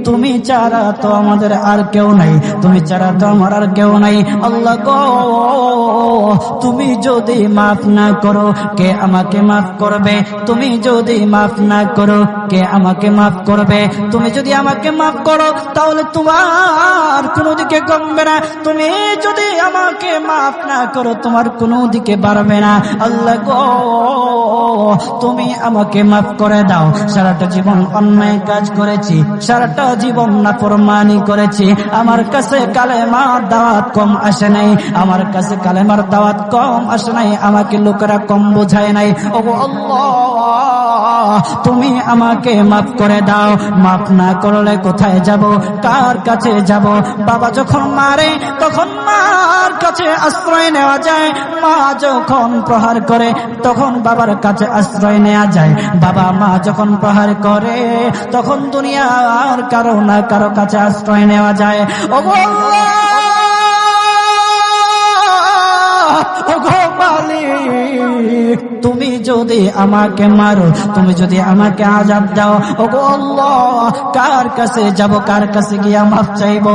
তুমি ছাড়া তো আমাদের আর কেউ নাই, তুমি ছাড়া তো আমার আর কেউ নাই। আল্লাহ গো, তুমি যদি মাফ না করো কে আমাকে মাফ করবে? তুমি যদি মাফ না করো কে আমাকে মাফ করবে? তুমি যদি আমাকে মাফ করো তাহলে তোমার কোনো দিকে কমবে না, তুমি যদি আমাকে মাফ না করো তোমার কোনো দিকে বাড়বে না। আল্লাহ গো, তুমি আমাকে মাফ করে দাও। সারাটা জীবন অন্যায় কাজ করেছি, সারাটা জীবন নাফরমানি করেছি, আমার কাছে কালেমার দাওয়াত কম আসে নাই, আমার কাছে কালেমার দাওয়াত কম আসে নাই, আমাকে লোকেরা কম বোঝায় নাই। ওগো আল্লাহ, তুমি আমাকে মাফ করে দাও। মাফ না করলে কোথায় যাব, কার কাছে যাব? বাবা যখন মারে তখন মার কাছে আশ্রয় নেওয়া যায়, মা যখন প্রহার করে তখন বাবার কাছে আশ্রয় নেওয়া যায়, বাবা মা যখন প্রহার করে তখন দুনিয়ার কারো না কারো কাছে আশ্রয় নেওয়া যায়। ওগো আল্লাহ, ওগো মালিক, তুমি যদি আমাকে মারো, তুমি যদি আমাকে আযাব দাও, ওগো আল্লাহ, কার কাছে যাব, কার কাছে গিয়ে মাফ চাইবো?